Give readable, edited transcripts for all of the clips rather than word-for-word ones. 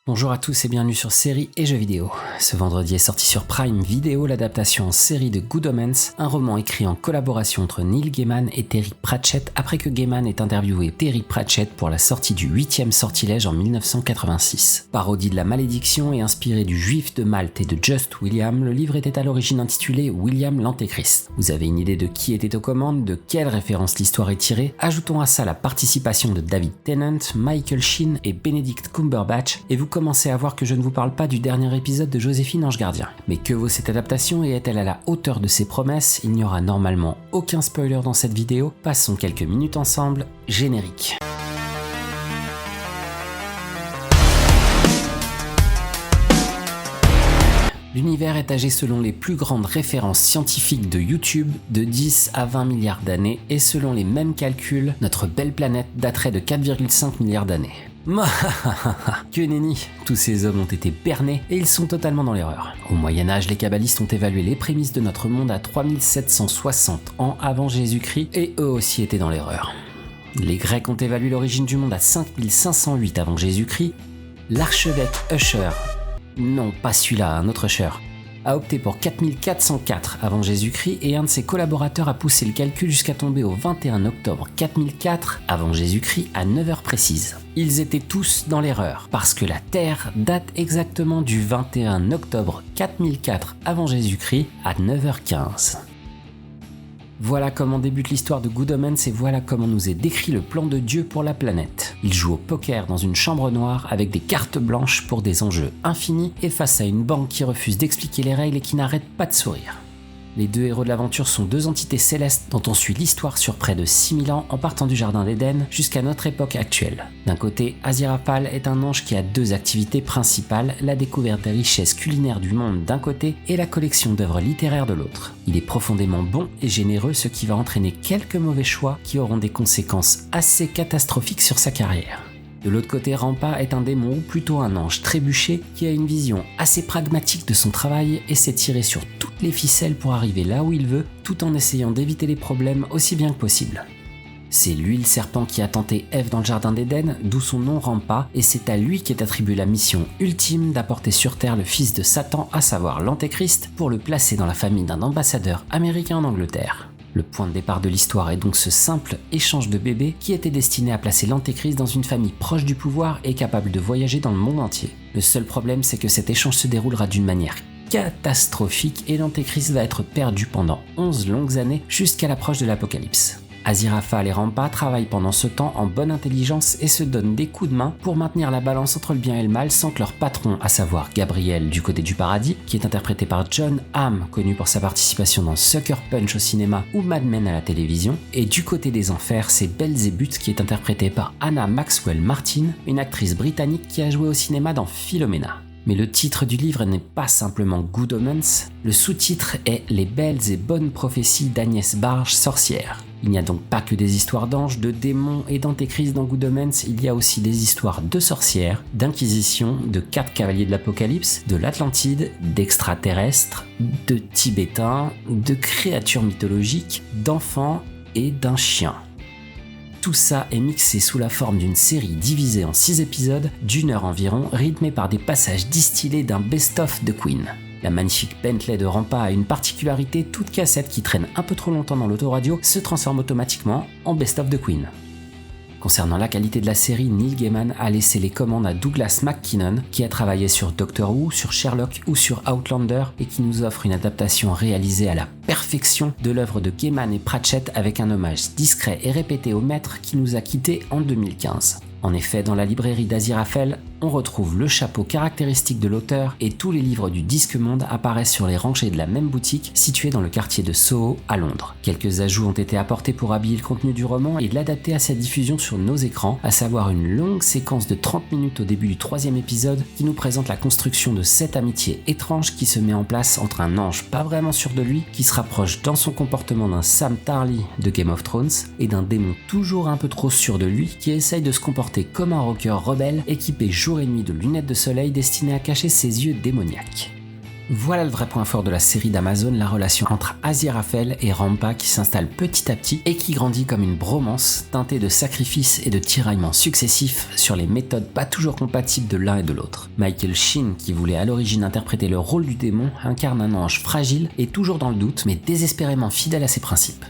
Bonjour à tous et bienvenue sur Séries et Jeux vidéo. Ce vendredi est sorti sur Prime Video l'adaptation en série de Good Omens, un roman écrit en collaboration entre Neil Gaiman et Terry Pratchett après que Gaiman ait interviewé Terry Pratchett pour la sortie du 8e sortilège en 1986. Parodie de la malédiction et inspiré du Juif de Malte et de Just William, le livre était à l'origine intitulé William l'Antéchrist. Vous avez une idée de qui était aux commandes, de quelle référence l'histoire est tirée? Ajoutons à ça la participation de David Tennant, Michael Sheen et Benedict Cumberbatch et vous commencez à voir que je ne vous parle pas du dernier épisode de Joséphine Ange Gardien. Mais que vaut cette adaptation et est-elle à la hauteur de ses promesses? Il n'y aura normalement aucun spoiler dans cette vidéo. Passons quelques minutes ensemble, générique. L'univers est âgé selon les plus grandes références scientifiques de YouTube de 10 à 20 milliards d'années et selon les mêmes calculs, notre belle planète daterait de 4,5 milliards d'années. Que nenni, tous ces hommes ont été bernés et ils sont totalement dans l'erreur. Au Moyen-Âge, les kabbalistes ont évalué les prémices de notre monde à 3760 ans avant Jésus-Christ et eux aussi étaient dans l'erreur. Les Grecs ont évalué l'origine du monde à 5508 avant Jésus-Christ. L'archevêque Usher, non pas celui-là, un autre Usher, a opté pour 4404 avant Jésus-Christ et un de ses collaborateurs a poussé le calcul jusqu'à tomber au 21 octobre 4004 avant Jésus-Christ à 9h précises. Ils étaient tous dans l'erreur parce que la Terre date exactement du 21 octobre 4004 avant Jésus-Christ à 9h15. Voilà comment débute l'histoire de Good Omens et voilà comment nous est décrit le plan de Dieu pour la planète. Il joue au poker dans une chambre noire avec des cartes blanches pour des enjeux infinis et face à une banque qui refuse d'expliquer les règles et qui n'arrête pas de sourire. Les deux héros de l'aventure sont deux entités célestes dont on suit l'histoire sur près de 6000 ans en partant du Jardin d'Éden jusqu'à notre époque actuelle. D'un côté, Aziraphale est un ange qui a deux activités principales, la découverte des richesses culinaires du monde d'un côté et la collection d'œuvres littéraires de l'autre. Il est profondément bon et généreux, ce qui va entraîner quelques mauvais choix qui auront des conséquences assez catastrophiques sur sa carrière. De l'autre côté, Rampa est un démon ou plutôt un ange trébuché qui a une vision assez pragmatique de son travail et sait tirer sur toutes les ficelles pour arriver là où il veut tout en essayant d'éviter les problèmes aussi bien que possible. C'est lui le serpent qui a tenté Ève dans le Jardin d'Éden, d'où son nom Rampa, et c'est à lui qu'est attribuée la mission ultime d'apporter sur Terre le fils de Satan, à savoir l'Antéchrist, pour le placer dans la famille d'un ambassadeur américain en Angleterre. Le point de départ de l'histoire est donc ce simple échange de bébés qui était destiné à placer l'Antéchrist dans une famille proche du pouvoir et capable de voyager dans le monde entier. Le seul problème, c'est que cet échange se déroulera d'une manière catastrophique et l'Antéchrist va être perdu pendant 11 longues années jusqu'à l'approche de l'Apocalypse. Aziraphale et Rampa travaillent pendant ce temps en bonne intelligence et se donnent des coups de main pour maintenir la balance entre le bien et le mal sans que leur patron, à savoir Gabriel du côté du paradis, qui est interprété par John Hamm, connu pour sa participation dans Sucker Punch au cinéma ou Mad Men à la télévision, et du côté des enfers, c'est Belzébuth qui est interprété par Anna Maxwell Martin, une actrice britannique qui a joué au cinéma dans Philomena. Mais le titre du livre n'est pas simplement Good Omens, le sous-titre est Les belles et bonnes prophéties d'Agnès Barge, sorcière. Il n'y a donc pas que des histoires d'anges, de démons et d'antéchrist dans Good Omens, il y a aussi des histoires de sorcières, d'inquisition, de 4 cavaliers de l'Apocalypse, de l'Atlantide, d'extraterrestres, de Tibétains, de créatures mythologiques, d'enfants et d'un chien. Tout ça est mixé sous la forme d'une série divisée en 6 épisodes d'1 heure environ, rythmée par des passages distillés d'un best-of de Queen. La magnifique Bentley de Rampa a une particularité, toute cassette qui traîne un peu trop longtemps dans l'autoradio se transforme automatiquement en best-of de Queen. Concernant la qualité de la série, Neil Gaiman a laissé les commandes à Douglas McKinnon, qui a travaillé sur Doctor Who, sur Sherlock ou sur Outlander et qui nous offre une adaptation réalisée à la perfection de l'œuvre de Gaiman et Pratchett avec un hommage discret et répété au maître qui nous a quittés en 2015. En effet, dans la librairie d'Aziraphale, on retrouve le chapeau caractéristique de l'auteur et tous les livres du Disque Monde apparaissent sur les rangées de la même boutique située dans le quartier de Soho à Londres. Quelques ajouts ont été apportés pour habiller le contenu du roman et l'adapter à sa diffusion sur nos écrans, à savoir une longue séquence de 30 minutes au début du 3e épisode qui nous présente la construction de cette amitié étrange qui se met en place entre un ange pas vraiment sûr de lui qui se rapproche dans son comportement d'un Sam Tarly de Game of Thrones et d'un démon toujours un peu trop sûr de lui qui essaye de se comporter comme un rocker rebelle équipé jour et nuit de lunettes de soleil destinées à cacher ses yeux démoniaques. Voilà le vrai point fort de la série d'Amazon, la relation entre Aziraphale et Rampa qui s'installe petit à petit et qui grandit comme une bromance teintée de sacrifices et de tiraillements successifs sur les méthodes pas toujours compatibles de l'un et de l'autre. Michael Sheen, qui voulait à l'origine interpréter le rôle du démon, incarne un ange fragile et toujours dans le doute, mais désespérément fidèle à ses principes.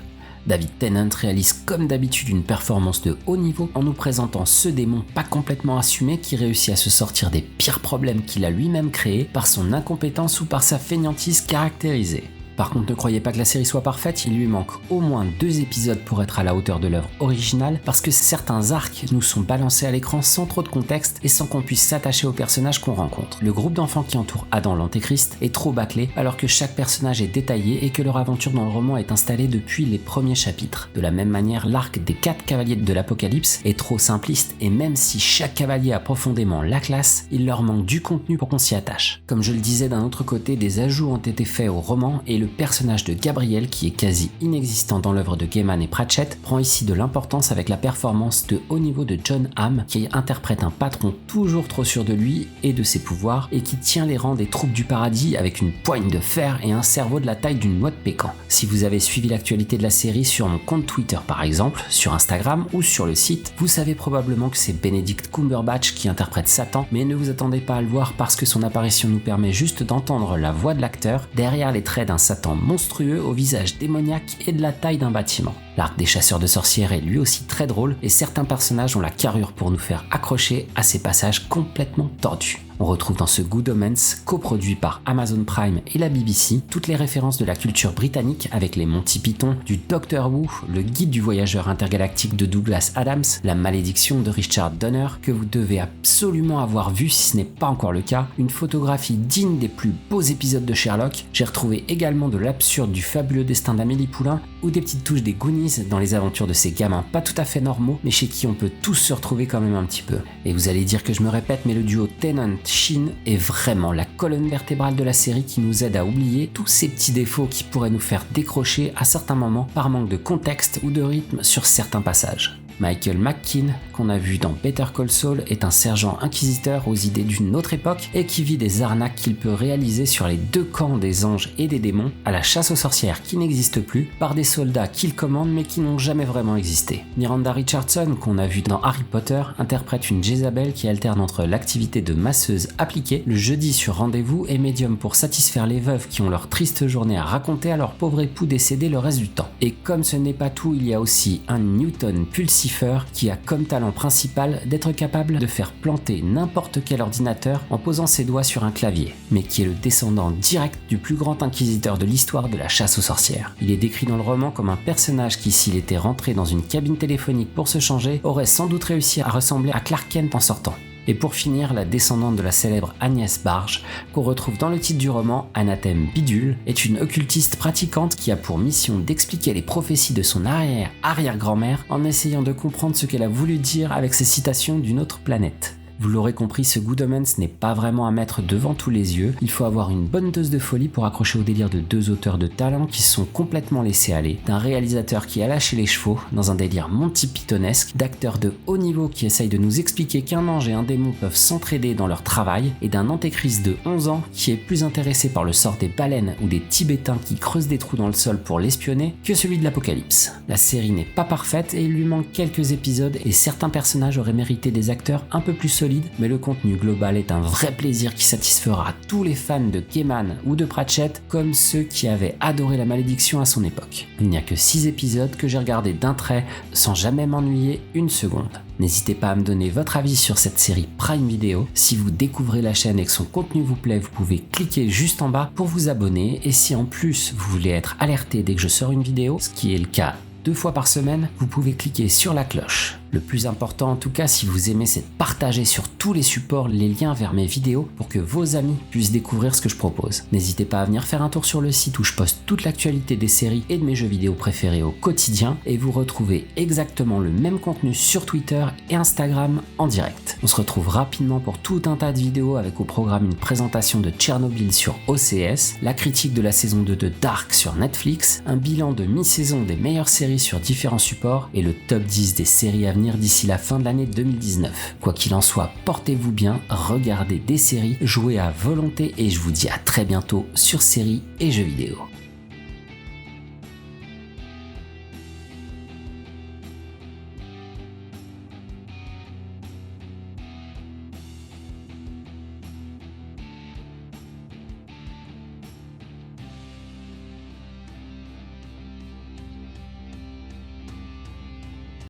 David Tennant réalise comme d'habitude une performance de haut niveau en nous présentant ce démon pas complètement assumé qui réussit à se sortir des pires problèmes qu'il a lui-même créés par son incompétence ou par sa fainéantise caractérisée. Par contre, ne croyez pas que la série soit parfaite, il lui manque au moins 2 épisodes pour être à la hauteur de l'œuvre originale, parce que certains arcs nous sont balancés à l'écran sans trop de contexte et sans qu'on puisse s'attacher aux personnages qu'on rencontre. Le groupe d'enfants qui entoure Adam l'Antéchrist est trop bâclé, alors que chaque personnage est détaillé et que leur aventure dans le roman est installée depuis les premiers chapitres. De la même manière, l'arc des 4 cavaliers de l'Apocalypse est trop simpliste, et même si chaque cavalier a profondément la classe, il leur manque du contenu pour qu'on s'y attache. Comme je le disais, d'un autre côté, des ajouts ont été faits au roman et le personnage de Gabriel, qui est quasi inexistant dans l'œuvre de Gaiman et Pratchett, prend ici de l'importance avec la performance de haut niveau de John Hamm, qui interprète un patron toujours trop sûr de lui et de ses pouvoirs et qui tient les rangs des troupes du paradis avec une poigne de fer et un cerveau de la taille d'une noix de pécan. Si vous avez suivi l'actualité de la série sur mon compte Twitter par exemple, sur Instagram ou sur le site, vous savez probablement que c'est Benedict Cumberbatch qui interprète Satan, mais ne vous attendez pas à le voir parce que son apparition nous permet juste d'entendre la voix de l'acteur derrière les traits d'un Satan monstrueux au visage démoniaque et de la taille d'un bâtiment. L'arc des chasseurs de sorcières est lui aussi très drôle et certains personnages ont la carrure pour nous faire accrocher à ces passages complètement tordus. On retrouve dans ce Good Omens, coproduit par Amazon Prime et la BBC, toutes les références de la culture britannique avec les Monty Python, du Doctor Who, le guide du voyageur intergalactique de Douglas Adams, la malédiction de Richard Donner, que vous devez absolument avoir vu si ce n'est pas encore le cas, une photographie digne des plus beaux épisodes de Sherlock. J'ai retrouvé également de l'absurde du fabuleux destin d'Amélie Poulain ou des petites touches des Goonies dans les aventures de ces gamins pas tout à fait normaux mais chez qui on peut tous se retrouver quand même un petit peu. Et vous allez dire que je me répète, mais le duo Tennant-Sheen est vraiment la colonne vertébrale de la série qui nous aide à oublier tous ces petits défauts qui pourraient nous faire décrocher à certains moments par manque de contexte ou de rythme sur certains passages. Michael McKean, qu'on a vu dans Better Call Saul, est un sergent inquisiteur aux idées d'une autre époque et qui vit des arnaques qu'il peut réaliser sur les 2 camps des anges et des démons, à la chasse aux sorcières qui n'existe plus, par des soldats qu'il commande mais qui n'ont jamais vraiment existé. Miranda Richardson, qu'on a vu dans Harry Potter, interprète une Jézabel qui alterne entre l'activité de masseuse appliquée, le jeudi sur rendez-vous, et médium pour satisfaire les veuves qui ont leur triste journée à raconter à leur pauvre époux décédé le reste du temps. Et comme ce n'est pas tout, il y a aussi un Newton pulsif qui a comme talent principal d'être capable de faire planter n'importe quel ordinateur en posant ses doigts sur un clavier, mais qui est le descendant direct du plus grand inquisiteur de l'histoire de la chasse aux sorcières. Il est décrit dans le roman comme un personnage qui, s'il était rentré dans une cabine téléphonique pour se changer, aurait sans doute réussi à ressembler à Clark Kent en sortant. Et pour finir, la descendante de la célèbre Agnès Barge, qu'on retrouve dans le titre du roman, Anathème Bidule, est une occultiste pratiquante qui a pour mission d'expliquer les prophéties de son arrière-arrière-grand-mère en essayant de comprendre ce qu'elle a voulu dire avec ces citations d'une autre planète. Vous l'aurez compris, ce Good Omens n'est pas vraiment à mettre devant tous les yeux. Il faut avoir une bonne dose de folie pour accrocher au délire de 2 auteurs de talent qui se sont complètement laissés aller, d'un réalisateur qui a lâché les chevaux dans un délire Monty Pythonesque, d'acteurs de haut niveau qui essayent de nous expliquer qu'un ange et un démon peuvent s'entraider dans leur travail, et d'un antéchrist de 11 ans qui est plus intéressé par le sort des baleines ou des Tibétains qui creusent des trous dans le sol pour l'espionner que celui de l'Apocalypse. La série n'est pas parfaite et il lui manque quelques épisodes et certains personnages auraient mérité des acteurs un peu plus solides, mais le contenu global est un vrai plaisir qui satisfera tous les fans de Gaiman ou de Pratchett comme ceux qui avaient adoré la malédiction à son époque. Il n'y a que 6 épisodes que j'ai regardés d'un trait sans jamais m'ennuyer une seconde. N'hésitez pas à me donner votre avis sur cette série Prime Video. Si vous découvrez la chaîne et que son contenu vous plaît, vous pouvez cliquer juste en bas pour vous abonner, et si en plus vous voulez être alerté dès que je sors une vidéo, ce qui est le cas 2 fois par semaine, vous pouvez cliquer sur la cloche. Le plus important en tout cas, si vous aimez, c'est de partager sur tous les supports les liens vers mes vidéos pour que vos amis puissent découvrir ce que je propose. N'hésitez pas à venir faire un tour sur le site où je poste toute l'actualité des séries et de mes jeux vidéo préférés au quotidien, et vous retrouvez exactement le même contenu sur Twitter et Instagram en direct. On se retrouve rapidement pour tout un tas de vidéos avec au programme une présentation de Tchernobyl sur OCS, la critique de la saison 2 de Dark sur Netflix, un bilan de mi-saison des meilleures séries sur différents supports et le top 10 des séries à venir d'ici la fin de l'année 2019. Quoi qu'il en soit, portez-vous bien, regardez des séries, jouez à volonté et je vous dis à très bientôt sur Séries et Jeux vidéo.